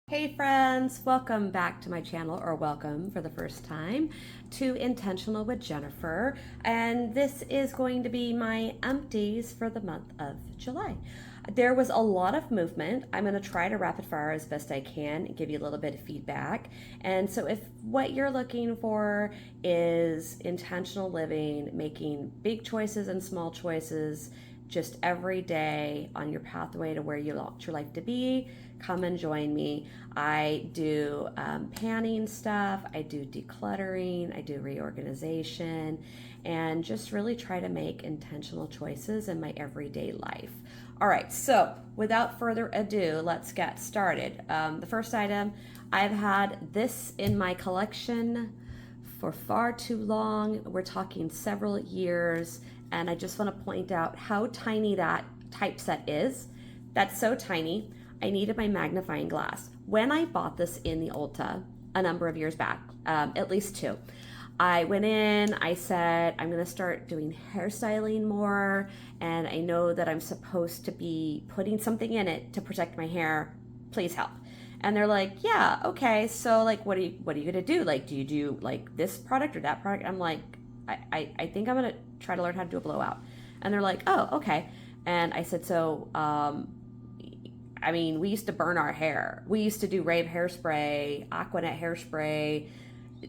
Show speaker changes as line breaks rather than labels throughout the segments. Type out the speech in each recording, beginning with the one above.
Hey friends, welcome back to my channel, or welcome for the first time to Intentional with Jennifer. And this is going to be my empties for the month of July. There was a lot of movement. I'm going to try to rapid fire as best I can and give you a little bit of feedback. And so if what you're looking for is intentional living, making big choices and small choices just every day on your pathway to where you want your life to be, come and join me. I do panning stuff, I do decluttering, I do reorganization, and just really try to make intentional choices in my everyday life. All right, so without further ado, let's get started. The first item, I've had this in my collection for far too long. We're talking several years, and I just want to point out how tiny that typeset is. That's so tiny. I needed my magnifying glass. When I bought this in the Ulta a number of years back, at least two, I went in, I said, I'm going to start doing hairstyling more, and I know that I'm supposed to be putting something in it to protect my hair. Please help. And they're like, yeah, okay, so like what are you gonna do? Like, do you do like this product or that product? I'm like, I think I'm gonna try to learn how to do a blowout. And they're like, oh, okay. And I said, so I mean, we used to burn our hair. We used to do rave hairspray, Aquanet hairspray,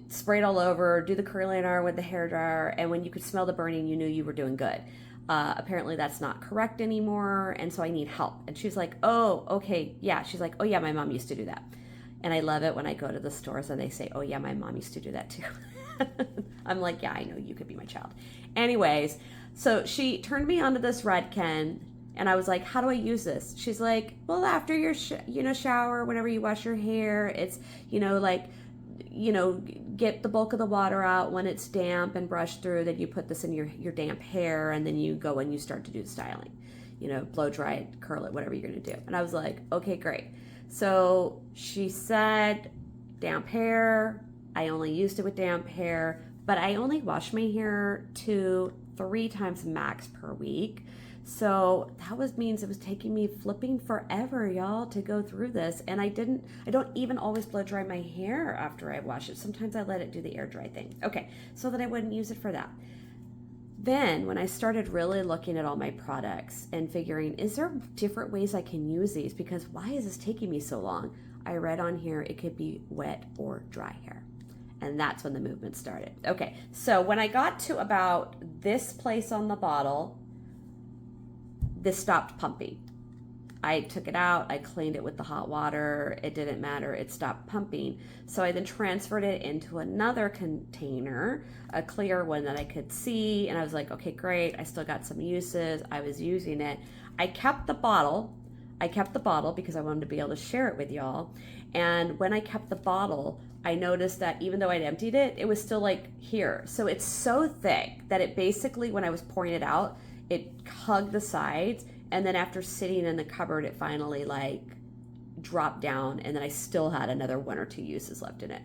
spray it all over, do the curling iron with the hair dryer, and when you could smell the burning, you knew you were doing good. Apparently that's not correct anymore, and so I need help. And she's like, oh, okay, yeah. She's like, oh yeah, my mom used to do that. And I love it when I go to the stores and they say, oh yeah, my mom used to do that too. I'm like, yeah, I know, you could be my child. Anyways, so she turned me onto this Redken, and I was like, how do I use this? She's like, well, after your shower, whenever you wash your hair, it's, get the bulk of the water out when it's damp and brush through. Then you put this in your damp hair, and then you go and you start to do the styling, blow dry it, curl it, whatever you're going to do. And I was like, okay, great. So she said, damp hair. I only used it with damp hair, but I only wash my hair 2-3 times max per week. So that means it was taking me flipping forever, y'all, to go through this. And I don't even always blow dry my hair after I wash it. Sometimes I let it do the air dry thing. Okay, so that I wouldn't use it for that. Then when I started really looking at all my products and figuring, is there different ways I can use these? Because why is this taking me so long? I read on here it could be wet or dry hair. And that's when the movement started. Okay, so when I got to about this place on the bottle, this stopped pumping. I took it out, I cleaned it with the hot water, it didn't matter, it stopped pumping. So I then transferred it into another container, a clear one that I could see, and I was like, okay, great, I still got some uses, I was using it. I kept the bottle because I wanted to be able to share it with y'all. And when I kept the bottle, I noticed that even though I'd emptied it, it was still like here. So it's so thick that it basically, when I was pouring it out, it hugged the sides, and then after sitting in the cupboard, it finally like dropped down, and then I still had another 1 or 2 uses left in it.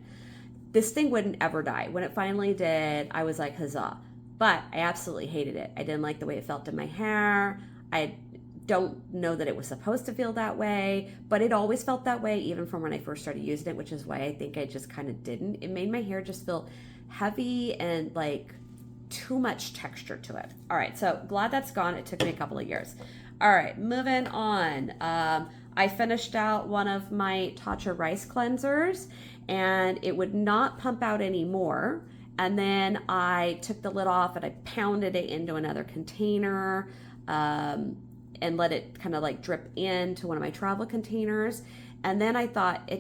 This thing wouldn't ever die. When it finally did, I was like, huzzah. But I absolutely hated it. I didn't like the way it felt in my hair. I don't know that it was supposed to feel that way, but it always felt that way, even from when I first started using it, which is why I think I just kind of didn't. It made my hair just feel heavy and like too much texture to it. All right, so glad that's gone. It took me a couple of years. All right, moving on. I finished out one of my Tatcha rice cleansers, and it would not pump out anymore. And then I took the lid off and I pounded it into another container and let it kind of like drip into one of my travel containers. And then I thought,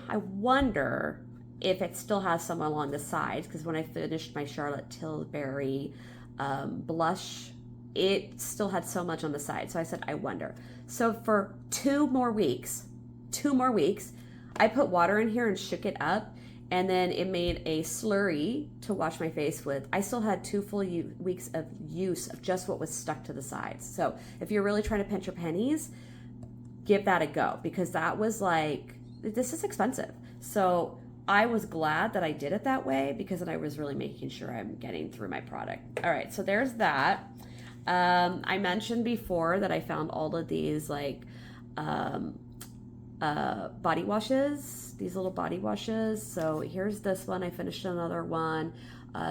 I wonder if it still has some along the sides, because when I finished my Charlotte Tilbury blush, it still had so much on the side. So I said, I wonder. So for 2 more weeks, I put water in here and shook it up, and then it made a slurry to wash my face with. I still had 2 full weeks of use of just what was stuck to the sides. So if you're really trying to pinch your pennies, give that a go, because that was like, this is expensive. So I was glad that I did it that way, because then I was really making sure I'm getting through my product. All right, so there's that. I mentioned before that I found all of these like body washes, these little body washes. So here's this one. I finished another one.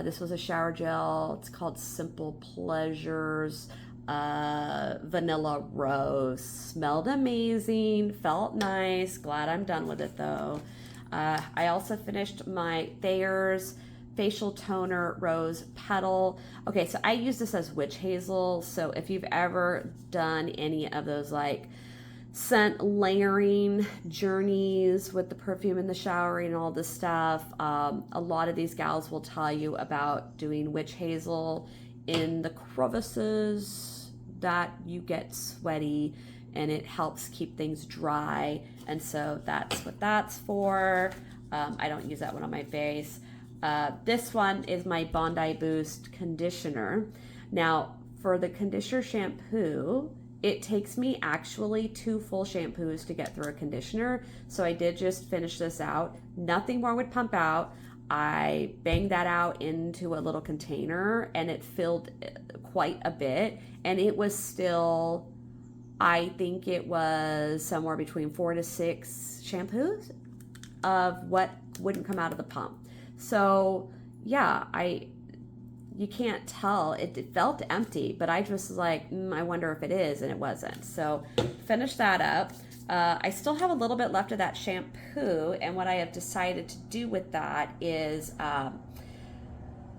This was a shower gel. It's called Simple Pleasures Vanilla Rose. Smelled amazing, felt nice. Glad I'm done with it though. I also finished my Thayer's facial toner rose petal. Okay, so I use this as witch hazel. So if you've ever done any of those like scent layering journeys with the perfume in the shower and all this stuff, a lot of these gals will tell you about doing witch hazel in the crevices that you get sweaty, and it helps keep things dry. And so that's what that's for. I don't use that one on my face. This one is my Bondi Boost conditioner. Now for the conditioner shampoo, it takes me actually 2 full shampoos to get through a conditioner. So I did just finish this out. Nothing more would pump out. I banged that out into a little container and it filled quite a bit. And it was still, I think it was somewhere between 4 to 6 shampoos of what wouldn't come out of the pump. So yeah, you can't tell. It felt empty, but I just was like, I wonder if it is, and it wasn't. So finish that up. I still have a little bit left of that shampoo, and what I have decided to do with that is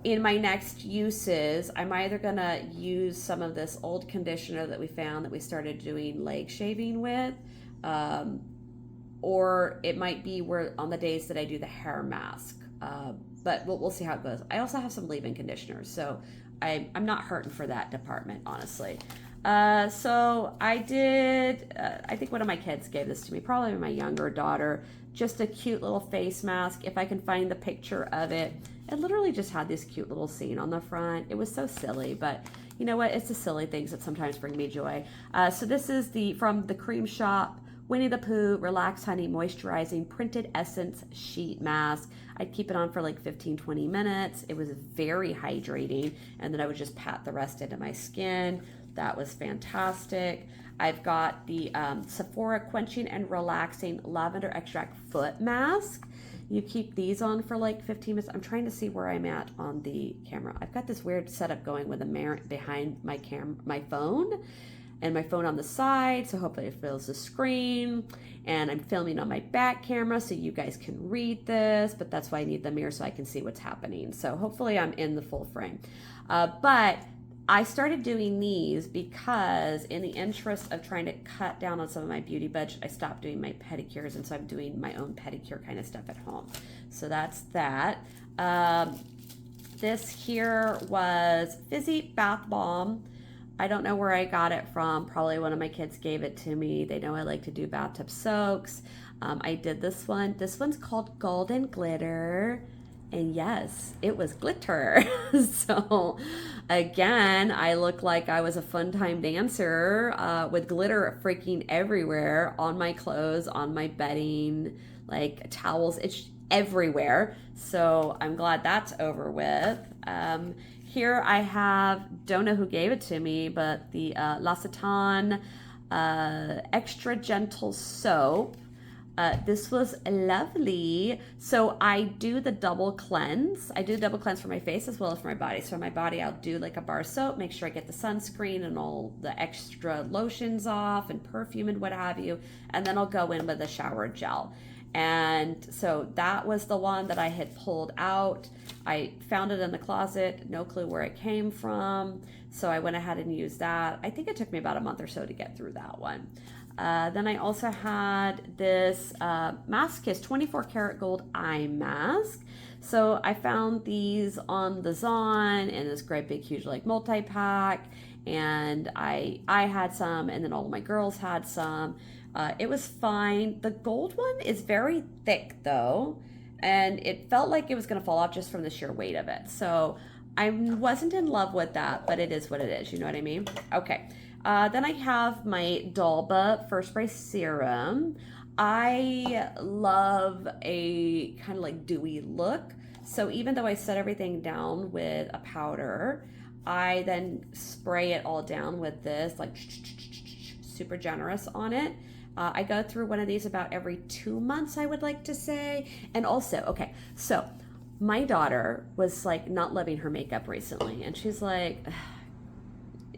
in my next uses, I'm either gonna use some of this old conditioner that we found that we started doing leg shaving with, or it might be where on the days that I do the hair mask. But we'll see how it goes. I also have some leave-in conditioners, so I'm not hurting for that department, honestly. So I did, I think one of my kids gave this to me, probably my younger daughter, just a cute little face mask. If I can find the picture of it, it literally just had this cute little scene on the front. It was so silly, but you know what? It's the silly things that sometimes bring me joy. So this is from the Cream Shop, Winnie the Pooh Relax Honey Moisturizing Printed Essence Sheet Mask. I'd keep it on for like 15-20 minutes. It was very hydrating, and then I would just pat the rest into my skin. That was fantastic. I've got the Sephora Quenching and Relaxing Lavender Extract Foot Mask. You keep these on for like 15 minutes. I'm trying to see where I'm at on the camera. I've got this weird setup going with a mirror behind my phone, and my phone on the side, so hopefully it fills the screen. And I'm filming on my back camera so you guys can read this, but that's why I need the mirror so I can see what's happening. So hopefully I'm in the full frame. But I started doing these because in the interest of trying to cut down on some of my beauty budget, I stopped doing my pedicures, and so I'm doing my own pedicure kind of stuff at home. So that's that. This here was Fizzy Bath Bomb. I don't know where I got it from. Probably one of my kids gave it to me. They know I like to do bathtub soaks. I did this one. This one's called Golden Glitter. And yes, it was glitter. So again, I look like I was a fun time dancer with glitter freaking everywhere on my clothes, on my bedding, like towels. It's everywhere. So I'm glad that's over with. Here I have, don't know who gave it to me, but the L'Occitane Extra Gentle Soap. This was lovely. So I do the double cleanse. I do the double cleanse for my face as well as for my body. So my body, I'll do like a bar of soap, make sure I get the sunscreen and all the extra lotions off and perfume and what have you. And then I'll go in with a shower gel. And so that was the one that I had pulled out. I found it in the closet, no clue where it came from. So I went ahead and used that. I think it took me about a month or so to get through that one. Then I also had this Mask Kiss 24 karat gold eye mask. So I found these on the Zon in this great big huge like multi-pack, and I had some, and then all of my girls had some. It was fine. The gold one is very thick though, and it felt like it was going to fall off just from the sheer weight of it. So I wasn't in love with that, but it is what it is. You know what I mean? Okay. Then I have my Dalba First Spray Serum. I love a kind of like dewy look. So even though I set everything down with a powder, I then spray it all down with this, like super generous on it. I go through one of these about every 2 months, I would like to say. And also, okay, so my daughter was like not loving her makeup recently, and she's like,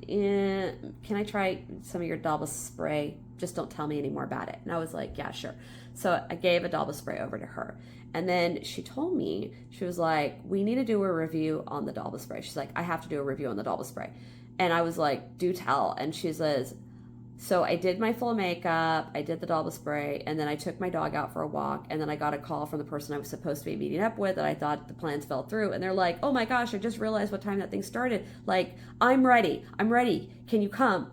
can I try some of your Dalba spray? Just don't tell me any more about it. And I was like, yeah, sure. So I gave a Dalba spray over to her. And then she told me, she was like, we need to do a review on the Dalba spray. She's like, I have to do a review on the Dalba spray. And I was like, do tell. And she says, so I did my full makeup, I did the Dalba spray, and then I took my dog out for a walk, and then I got a call from the person I was supposed to be meeting up with that I thought the plans fell through. And they're like, oh my gosh, I just realized what time that thing started. Like, I'm ready. Can you come?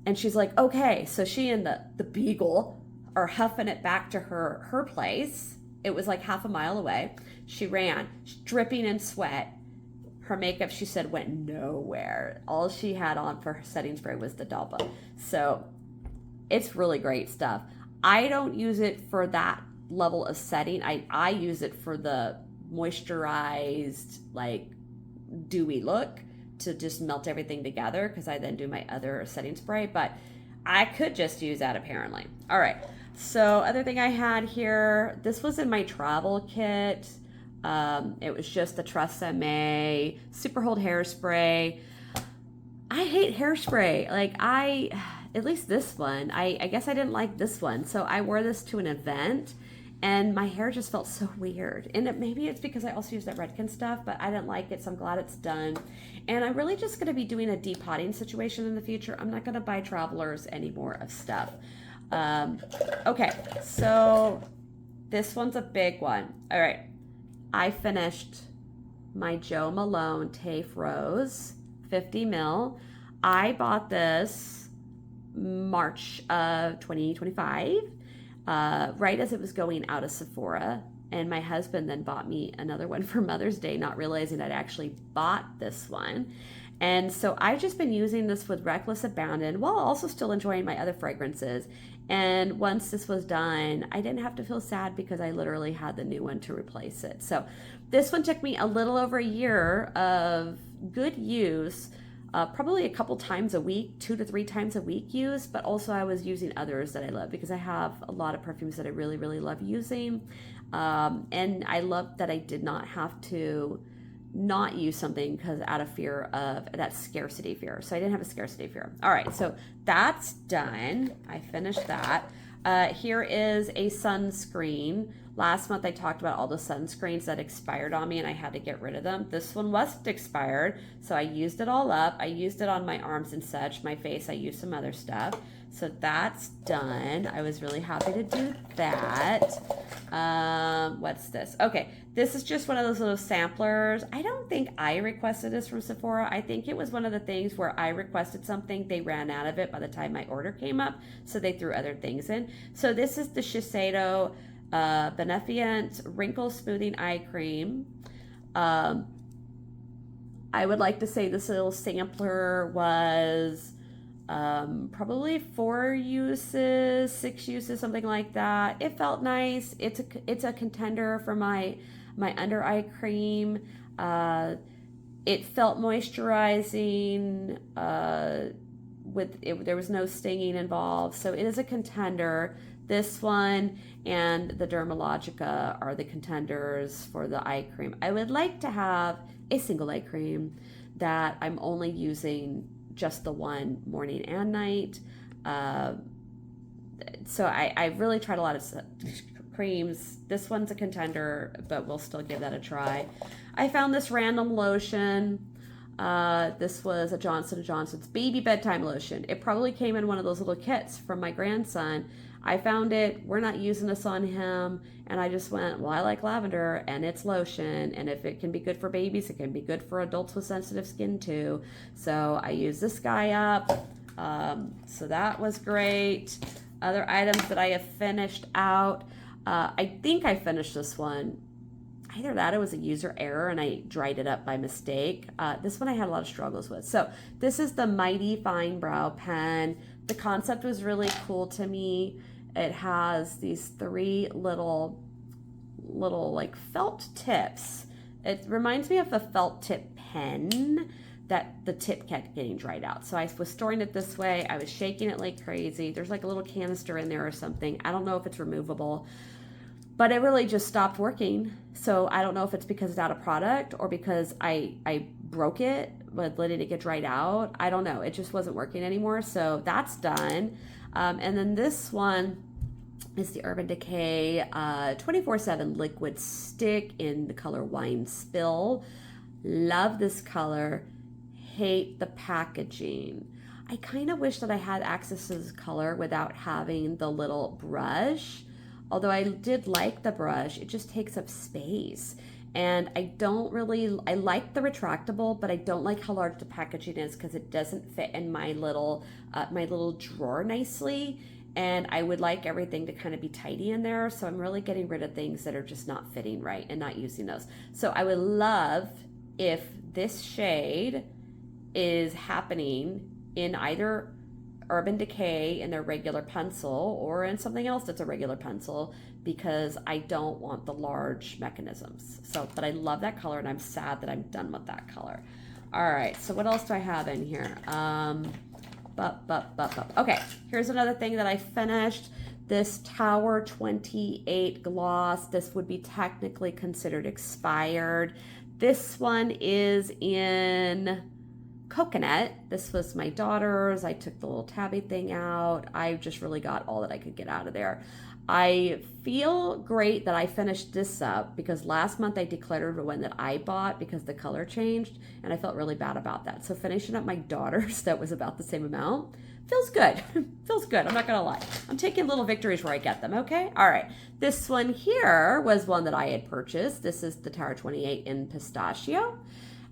And she's like, okay. So she and the beagle are huffing it back to her place. It was like half a mile away. She ran, dripping in sweat. Her makeup, she said, went nowhere. All she had on for her setting spray was the Dalba. So it's really great stuff. I don't use it for that level of setting. I use it for the moisturized, like dewy look to just melt everything together, because I then do my other setting spray. But I could just use that apparently. All right. So other thing I had here, this was in my travel kit. It was just the Tresemme Super Hold Hairspray. I hate hairspray. Like at least this one, I guess I didn't like this one. So I wore this to an event and my hair just felt so weird. And maybe it's because I also use that Redken stuff, but I didn't like it. So I'm glad it's done. And I'm really just going to be doing a depotting situation in the future. I'm not going to buy Travelers anymore of stuff. Okay. So this one's a big one. All right. I finished my Jo Malone TAFE Rose 50 mil. I bought this March of 2025, right as it was going out of Sephora. And my husband then bought me another one for Mother's Day, not realizing I'd actually bought this one. And so I've just been using this with reckless abandon while also still enjoying my other fragrances. And once this was done, I didn't have to feel sad because I literally had the new one to replace it. So this one took me a little over a year of good use, probably a couple times a week, 2 to 3 times a week use, but also I was using others that I love because I have a lot of perfumes that I really, really love using. And I love that I did not have to not use something because out of fear of that scarcity fear. So I didn't have a scarcity fear. All right, so that's done. I finished that. Here is a sunscreen. Last month I talked about all the sunscreens that expired on me and I had to get rid of them. This one wasn't expired, so I used it all up. I used it on my arms and such. My face, I used some other stuff. So that's done. I was really happy to do that. What's this? Okay, this is just one of those little samplers. I don't think I requested this from Sephora. I think it was one of the things where I requested something, they ran out of it by the time my order came up, so they threw other things in. So this is the Shiseido Beneficent Wrinkle Smoothing Eye Cream. I would like to say this little sampler was probably 4 uses, 6 uses, something like that. It felt nice. It's a contender for my under eye cream. It felt moisturizing. There was no stinging involved, so it is a contender. This one and the Dermalogica are the contenders for the eye cream. I would like to have a single eye cream that I'm only using just the one morning and night. So I really tried a lot of creams. This one's a contender, but we'll still give that a try. I found this random lotion. This was a Johnson & Johnson's baby bedtime lotion. It probably came in one of those little kits from my grandson. I found it. We're not using this on him. And I just went, well, I like lavender and it's lotion. And if it can be good for babies, it can be good for adults with sensitive skin too. So I used this guy up. So that was great. Other items that I have finished out. I think I finished this one. Either that or it was a user error and I dried it up by mistake. This one I had a lot of struggles with. So this is the Mighty Fine Brow Pen. The concept was really cool to me. It has these 3 little like felt tips. It reminds me of a felt tip pen that the tip kept getting dried out. So I was storing it this way. I was shaking it like crazy. There's like a little canister in there or something. I don't know if it's removable, but it really just stopped working. So I don't know if it's because it's out of product or because I broke it but letting it get dried out. I don't know. It just wasn't working anymore. So that's done. And then this one is the Urban Decay 24/7 liquid stick in the color Wine Spill. Love this color. Hate the packaging. I kind of wish that I had access to this color without having the little brush. Although I did like the brush, it just takes up space. And I like the retractable, but I don't like how large the packaging is because it doesn't fit in my little drawer nicely. And I would like everything to kind of be tidy in there. So I'm really getting rid of things that are just not fitting right and not using those. So I would love if this shade is happening in either Urban Decay in their regular pencil or in something else that's a regular pencil, because I don't want the large mechanisms. So, but I love that color and I'm sad that I'm done with that color. All right, so what else do I have in here? Okay, here's another thing that I finished. This Tower 28 gloss. This would be technically considered expired. This one is in Coconut. This was my daughter's. I took the little tabby thing out. I just really got all that I could get out of there. I feel great that I finished this up because last month I decluttered the one that I bought because the color changed and I felt really bad about that. So finishing up my daughter's that was about the same amount feels good. Feels good. I'm not going to lie. I'm taking little victories where I get them. Okay. All right. This one here was one that I had purchased. This is the Tower 28 in Pistachio.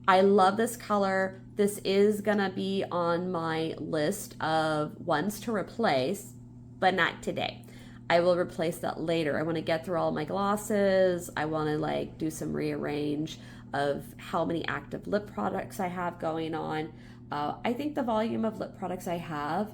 I love this color. This is going to be on my list of ones to replace, but not today. I will replace that later. I want to get through all my glosses. I want to like do some rearrange of how many active lip products I have going on. I think the volume of lip products I have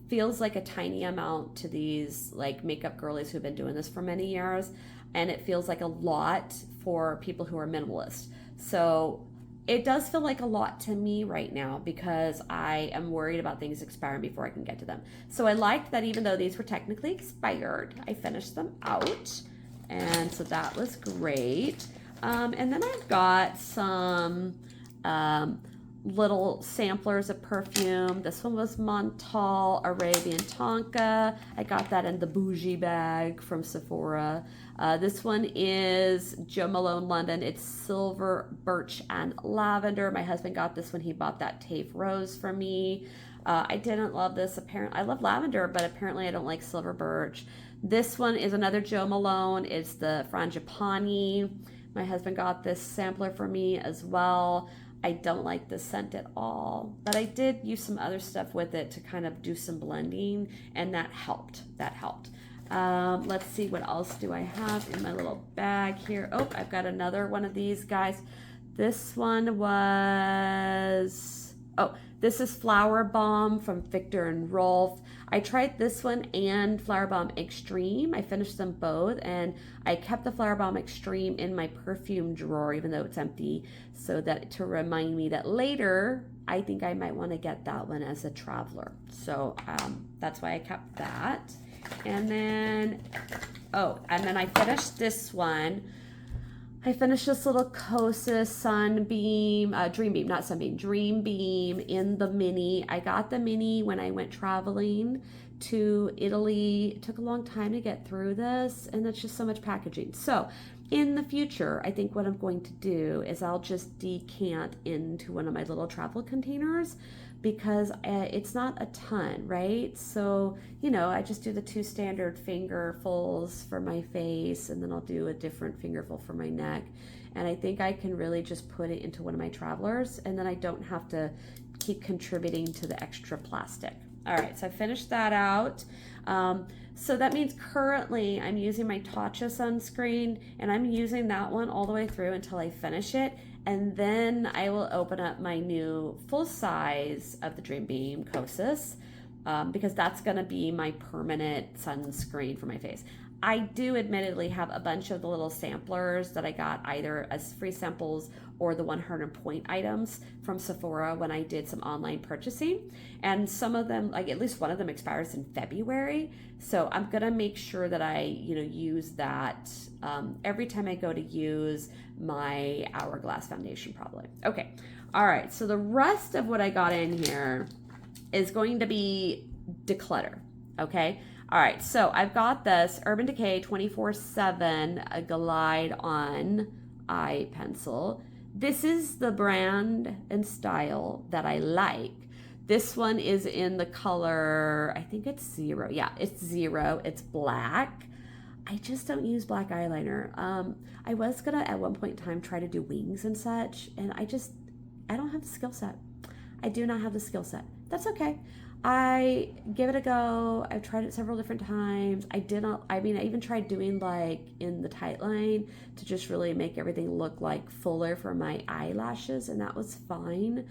feels like a tiny amount to these like makeup girlies who've been doing this for many years. And it feels like a lot for people who are minimalist. So it does feel like a lot to me right now because I am worried about things expiring before I can get to them. So I liked that even though these were technically expired, I finished them out. And so that was great. And then I've got some little samplers of perfume. This one was Montal Arabian Tonka. I got that in the bougie bag from Sephora. This one is Jo Malone London. It's silver, birch, and lavender. My husband got this when he bought that Tafe Rose for me. I didn't love this. Apparently, I love lavender, but apparently I don't like silver birch. This one is another Jo Malone. It's the Frangipani. My husband got this sampler for me as well. I don't like this scent at all, but I did use some other stuff with it to kind of do some blending, and that helped. Let's see, what else do I have in my little bag here? Oh, I've got another one of these guys. This one was, this is Flower Bomb from Victor and Rolf. I tried this one and Flower Bomb Extreme. I finished them both, and I kept the Flower Bomb Extreme in my perfume drawer, even though it's empty, so that to remind me that later, I think I might want to get that one as a traveler. So that's why I kept that. And then I finished this one. I finished this little Kosas Sunbeam, Dream Beam in the mini. I got the mini when I went traveling to Italy. It took a long time to get through this, and that's just so much packaging. So in the future, I think what I'm going to do is I'll just decant into one of my little travel containers because it's not a ton, right? So, I just do the 2 standard fingerfuls for my face, and then I'll do a different fingerful for my neck. And I think I can really just put it into one of my travelers, and then I don't have to keep contributing to the extra plastic. All right, so I finished that out. So that means currently I'm using my Tatcha sunscreen, and I'm using that one all the way through until I finish it. And then I will open up my new full size of the Dream Beam Kosas because that's going to be my permanent sunscreen for my face. I do admittedly have a bunch of the little samplers that I got either as free samples or the 100 point items from Sephora when I did some online purchasing. And some of them, like at least one of them expires in February. So I'm going to make sure that I, use that every time I go to use my Hourglass foundation probably. Okay. All right. So the rest of what I got in here is going to be declutter. Okay. All right, so I've got this Urban Decay 24/7 Glide on eye pencil. This is the brand and style that I like. This one is in the color, I think it's 0. Yeah, it's 0. It's black. I just don't use black eyeliner. I was gonna at one point in time try to do wings and such, and I don't have the skill set. I do not have the skill set. That's okay. I give it a go. I've tried it several different times. I even tried doing like in the tight line to just really make everything look like fuller for my eyelashes, and that was fine.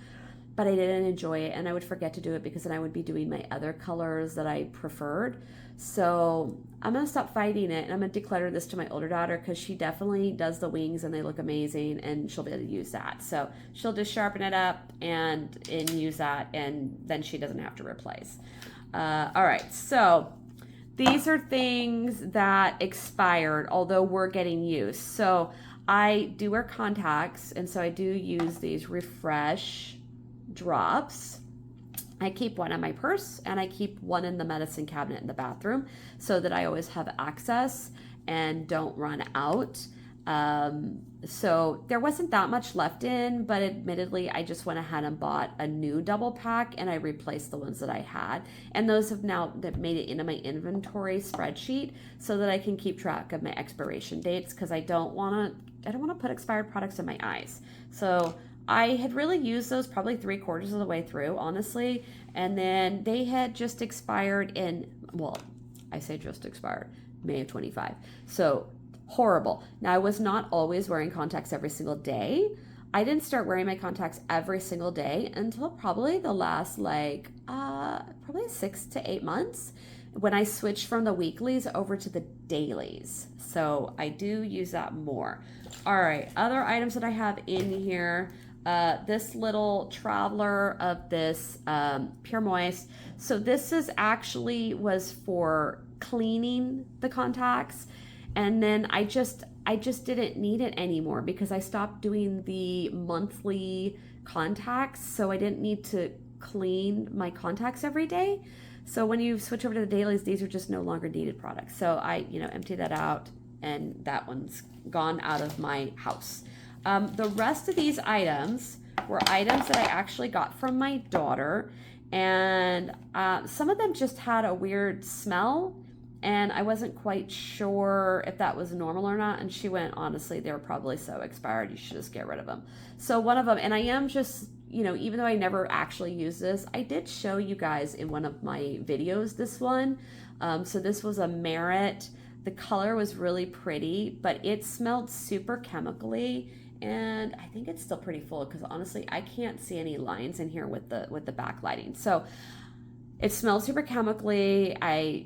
But I didn't enjoy it, and I would forget to do it because then I would be doing my other colors that I preferred. So I'm gonna stop fighting it, and I'm gonna declutter this to my older daughter because she definitely does the wings and they look amazing, and she'll be able to use that. So she'll just sharpen it up and use that, and then she doesn't have to replace. All right, so these are things that expired, although we're getting used. So I do wear contacts, and so I do use these Refresh drops. I keep one in my purse, and I keep one in the medicine cabinet in the bathroom so that I always have access and don't run out. So there wasn't that much left in, but admittedly, I just went ahead and bought a new double pack, and I replaced the ones that I had. And those have now made it into my inventory spreadsheet so that I can keep track of my expiration dates, because I don't want to put expired products in my eyes. So I had really used those probably 3/4 of the way through, honestly, and then they had just expired in, well, I say just expired, May of 25. So horrible. Now, I was not always wearing contacts every single day. I didn't start wearing my contacts every single day until probably the last probably 6 to 8 months, when I switched from the weeklies over to the dailies. So I do use that more. All right, other items that I have in here. This little traveler of this Pure Moist. So this was for cleaning the contacts, and then I just didn't need it anymore because I stopped doing the monthly contacts, so I didn't need to clean my contacts every day. So when you switch over to the dailies, these are just no longer needed products. So I empty that out, and that one's gone out of my house. The rest of these items were items that I actually got from my daughter, and some of them just had a weird smell, and I wasn't quite sure if that was normal or not, and she went, honestly, they were probably so expired, you should just get rid of them. So one of them, and I am just, even though I never actually used this, I did show you guys in one of my videos this one. So this was a Merit. The color was really pretty, but it smelled super chemically, and I think it's still pretty full because honestly I can't see any lines in here with the backlighting. So it smells super chemically. I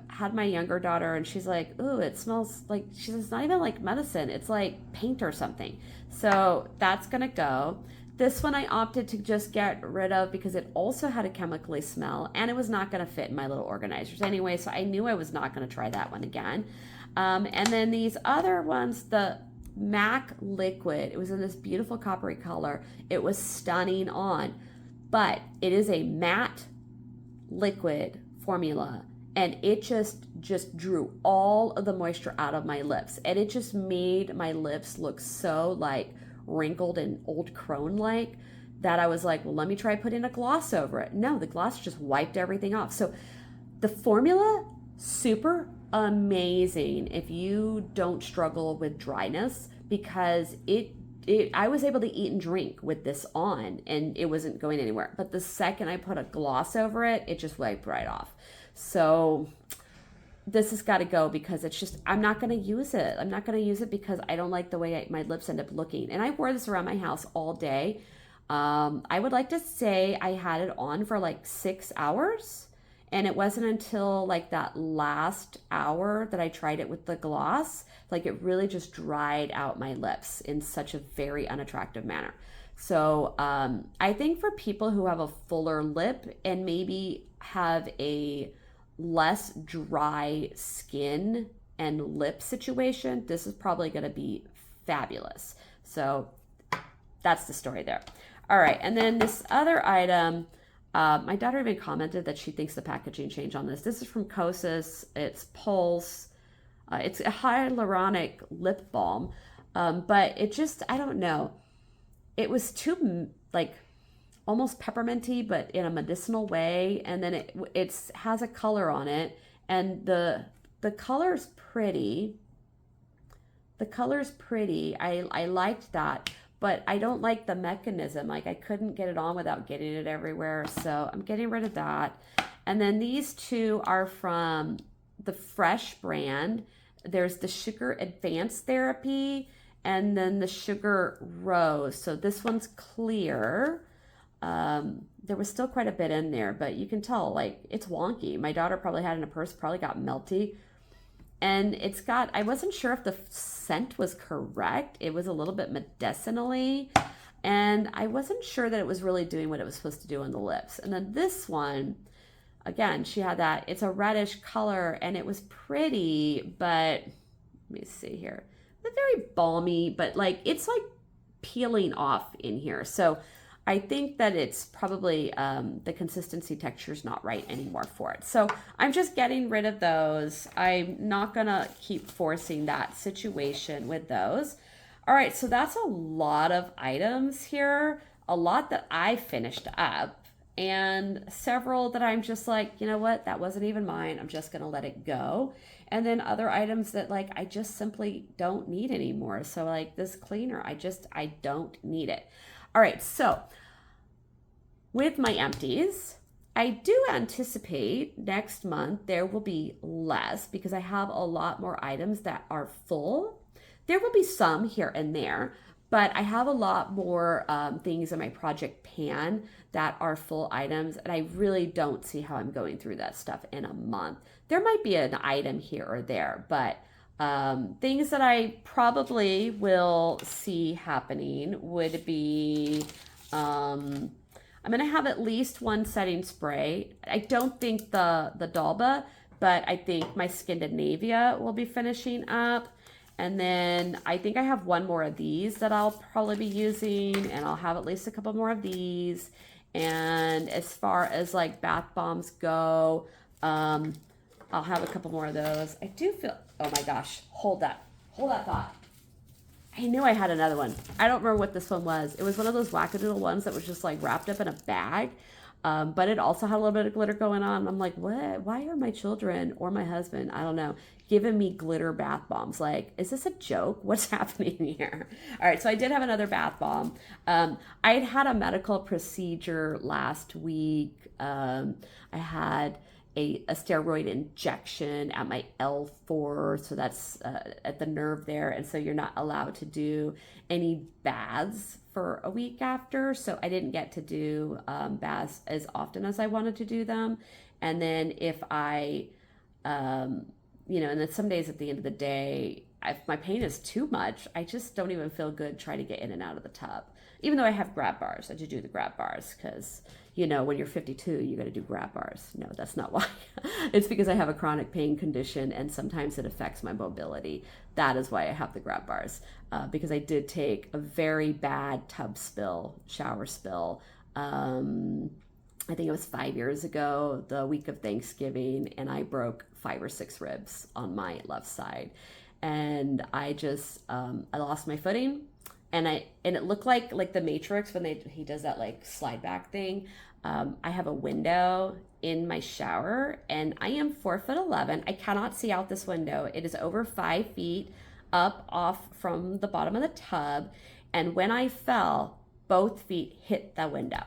had my younger daughter, and she's like, ooh, it smells like, she says, it's not even like medicine, it's like paint or something. So that's gonna go. This one I opted to just get rid of because it also had a chemically smell, and it was not going to fit in my little organizers anyway, so I knew I was not going to try that one again. And then these other ones, the MAC liquid, it was in this beautiful coppery color. It was stunning on, but it is a matte liquid formula, and it just drew all of the moisture out of my lips, and it just made my lips look so like wrinkled and old crone like that I was like, well, let me try putting a gloss over it. No, the gloss just wiped everything off. So the formula, super amazing if you don't struggle with dryness, because I was able to eat and drink with this on, and it wasn't going anywhere. But the second I put a gloss over it, it just wiped right off. So this has got to go because it's just, I'm not going to use it. I'm not going to use it because I don't like the way my lips end up looking. And I wore this around my house all day. I would like to say I had it on for like 6 hours, And it wasn't until like that last hour that I tried it with the gloss, like it really just dried out my lips in such a very unattractive manner. So I think for people who have a fuller lip and maybe have a less dry skin and lip situation, this is probably going to be fabulous. So that's the story there. All right, and then this other item, my daughter even commented that she thinks the packaging changed on this. This is from Kosas. It's Pulse. It's a hyaluronic lip balm, but it just, I don't know. It was too like almost pepperminty, but in a medicinal way. And then it has a color on it, and the color's pretty. The color's pretty. I liked that, but I don't like the mechanism. Like I couldn't get it on without getting it everywhere. So I'm getting rid of that. And then these two are from the Fresh brand. There's the Sugar Advanced Therapy and then the Sugar Rose. So this one's clear. There was still quite a bit in there, but you can tell like it's wonky. My daughter probably had it in a purse, probably got melty. And it's got, I wasn't sure if the scent was correct. It was a little bit medicinally. And I wasn't sure that it was really doing what it was supposed to do on the lips. And then this one, again, she had that, it's a reddish color and it was pretty, but let me see here. It's very balmy, but like, it's like peeling off in here. So I think that it's probably the consistency texture is not right anymore for it. So I'm just getting rid of those. I'm not going to keep forcing that situation with those. All right, so that's a lot of items here, a lot that I finished up, and several that I'm just like, you know what, that wasn't even mine. I'm just going to let it go. And then other items that like I just simply don't need anymore. So like this cleaner, I don't need it. All right, so with my empties, I do anticipate next month there will be less because I have a lot more items that are full. There will be some here and there, but I have a lot more things in my project pan that are full items, and I really don't see how I'm going through that stuff in a month. There might be an item here or there, but things that I probably will see happening would be, I'm going to have at least one setting spray. I don't think the Dalba, but I think my Scandinavia will be finishing up. And then I think I have one more of these that I'll probably be using, and I'll have at least a couple more of these. And as far as like bath bombs go, I'll have a couple more of those. I do feel, oh my gosh, hold that thought. I knew I had another one. I don't remember what this one was. It was one of those wackadoodle ones that was just like wrapped up in a bag. But it also had a little bit of glitter going on. I'm like, what? Why are my children or my husband, I don't know, giving me glitter bath bombs? Like, is this a joke? What's happening here? All right, so I did have another bath bomb. I had a medical procedure last week. I had a steroid injection at my L4, so that's at the nerve there, and so you're not allowed to do any baths for a week after, so I didn't get to do baths as often as I wanted to do them. And then if I, and then some days at the end of the day, if my pain is too much, I just don't even feel good trying to get in and out of the tub. Even though I have grab bars, I do the grab bars because, when you're 52, you got to do grab bars. No, that's not why. It's because I have a chronic pain condition and sometimes it affects my mobility. That is why I have the grab bars, because I did take a very bad shower spill. I think it was 5 years ago, the week of Thanksgiving, and I broke 5 or 6 ribs on my left side. And I just, I lost my footing. And it looked like the Matrix when he does that like slide back thing. I have a window in my shower, and I am 4'11". I cannot see out this window. It is over 5 feet up off from the bottom of the tub. And when I fell, both feet hit the window.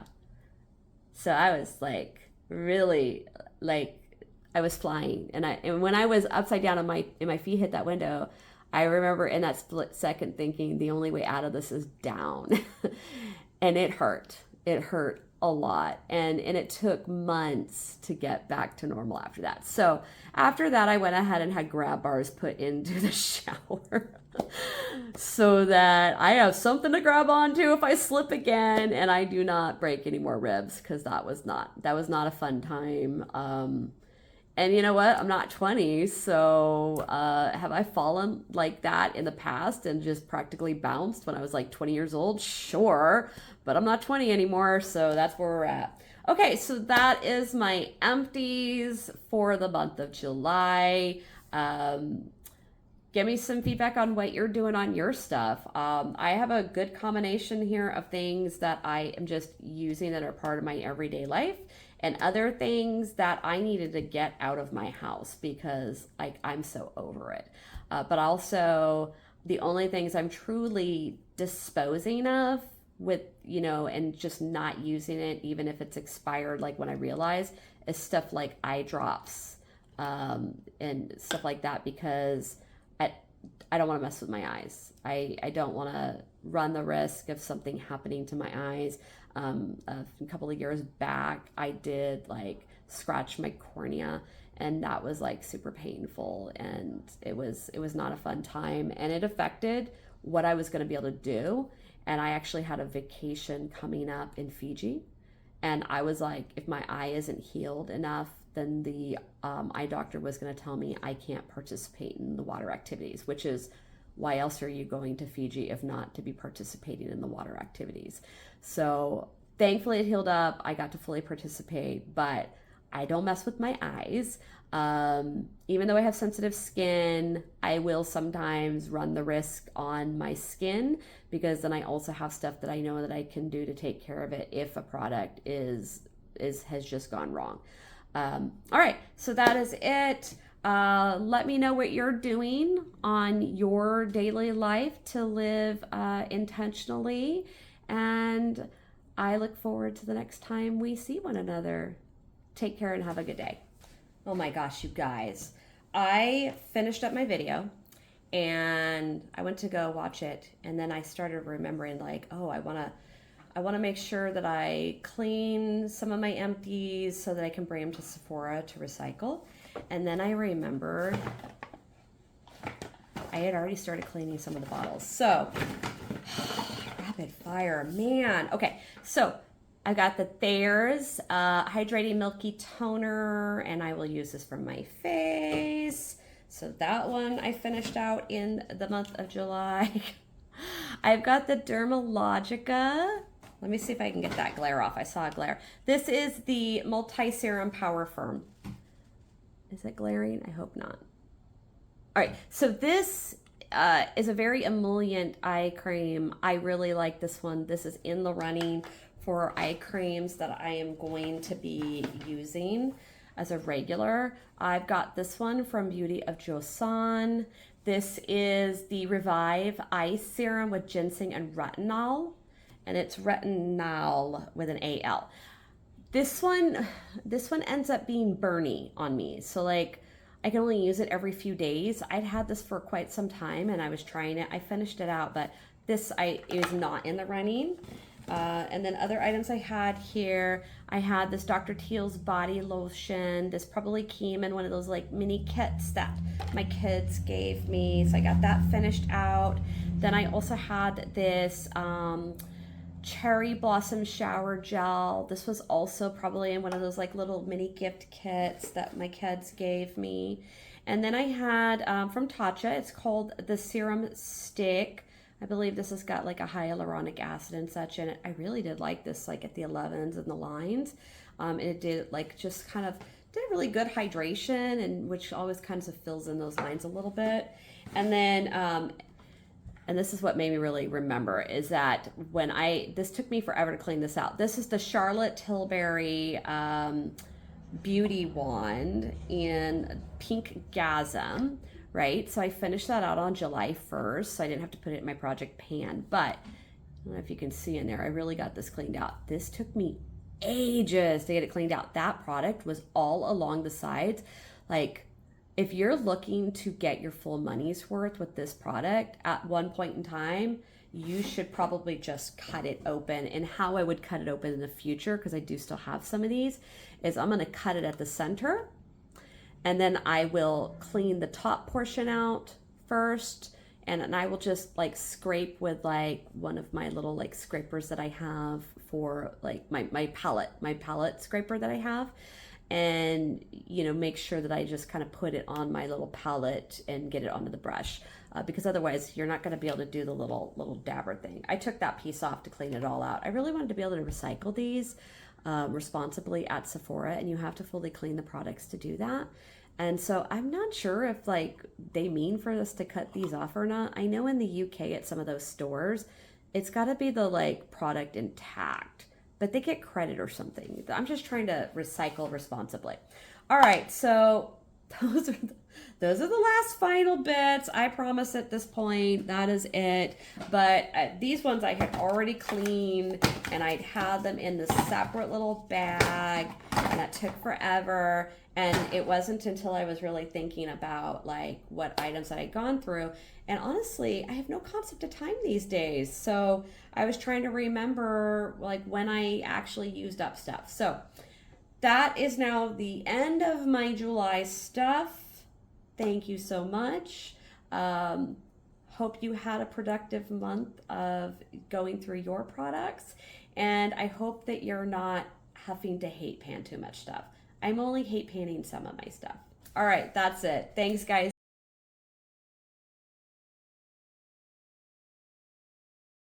So I was like really like I was flying, and when I was upside down and my feet hit that window, I remember in that split second thinking the only way out of this is down. And it hurt. It hurt a lot, and it took months to get back to normal after that. So after that, I went ahead and had grab bars put into the shower so that I have something to grab onto if I slip again, and I do not break any more ribs, because that was not a fun time. And you know what? I'm not 20, so have I fallen like that in the past and just practically bounced when I was like 20 years old? Sure, but I'm not 20 anymore, so that's where we're at. Okay, so that is my empties for the month of July. Give me some feedback on what you're doing on your stuff. I have a good combination here of things that I am just using that are part of my everyday life, and other things that I needed to get out of my house because like I'm so over it. But also the only things I'm truly disposing of with, and just not using it, even if it's expired, like when I realize, is stuff like eye drops, and stuff like that, because I don't want to mess with my eyes. I don't want to run the risk of something happening to my eyes. A couple of years back, I did like scratch my cornea, and that was like super painful, and it was not a fun time, and it affected what I was going to be able to do. And I actually had a vacation coming up in Fiji, and I was like, if my eye isn't healed enough, then the eye doctor was going to tell me I can't participate in the water activities, which is, why else are you going to Fiji if not to be participating in the water activities? So thankfully it healed up. I got to fully participate, but I don't mess with my eyes. Even though I have sensitive skin, I will sometimes run the risk on my skin, because then I also have stuff that I know that I can do to take care of it if a product has just gone wrong. All right, so that is it. Let me know what you're doing on your daily life to live intentionally, and I look forward to the next time we see one another. Take care and have a good day. Oh my gosh, you guys. I finished up my video and I went to go watch it, and then I started remembering like, oh, I want to make sure that I clean some of my empties so that I can bring them to Sephora to recycle. And then I remembered I had already started cleaning some of the bottles. So, rapid fire, man. Okay, so I got the Thayer's Hydrating Milky Toner, and I will use this for my face. So that one I finished out in the month of July. I've got the Dermalogica. Let me see if I can get that glare off. I saw a glare. This is the Multi-Serum Power Firm. Is it glaring? I hope not. All right, so this is a very emollient eye cream. I really like this one. This is in the running for eye creams that I am going to be using as a regular. I've got this one from Beauty of Joseon. This is the Revive Eye Serum with ginseng and retinol, and it's retinol with an AL. This one ends up being burny on me. So like I can only use it every few days. I'd had this for quite some time and I was trying it. I finished it out, but this is not in the running. And then other items I had here, I had this Dr. Teal's body lotion. This probably came in one of those like mini kits that my kids gave me. So I got that finished out. Then I also had this cherry blossom shower gel. This was also probably in one of those like little mini gift kits that my kids gave me. And then I had from Tatcha, it's called the Serum Stick. I believe this has got like a hyaluronic acid and such in it. I really did like this, like at the 11s and the lines. It did like just kind of did a really good hydration, and which always kind of fills in those lines a little bit. And then and this is what made me really remember, is that when this took me forever to clean this out. This is the Charlotte Tilbury Beauty Wand in Pink Gasm, right? So I finished that out on July 1st, so I didn't have to put it in my project pan. But I don't know if you can see in there, I really got this cleaned out. This took me ages to get it cleaned out. That product was all along the sides. Like, if you're looking to get your full money's worth with this product, at one point in time, you should probably just cut it open. And how I would cut it open in the future, because I do still have some of these, is I'm going to cut it at the center, and then I will clean the top portion out first, and I will just like scrape with like one of my little like scrapers that I have for like my palette scraper that I have, and make sure that I just kind of put it on my little palette and get it onto the brush, because otherwise you're not going to be able to do the little dabber thing. I took that piece off to clean it all out. I really wanted to be able to recycle these responsibly at Sephora, and you have to fully clean the products to do that. And so I'm not sure if like they mean for us to cut these off or not. I know in the UK at some of those stores, it's got to be the like product intact, but they get credit or something. I'm just trying to recycle responsibly. All right, so those are the last final bits. I promise at this point that is it. But these ones I had already cleaned, and I'd had them in this separate little bag, and that took forever. And it wasn't until I was really thinking about like what items that I'd gone through. And honestly, I have no concept of time these days. So I was trying to remember like when I actually used up stuff. So that is now the end of my July stuff. Thank you so much. Hope you had a productive month of going through your products. And I hope that you're not having to hate pan too much stuff. I'm only hate panning some of my stuff. All right, that's it. Thanks, guys.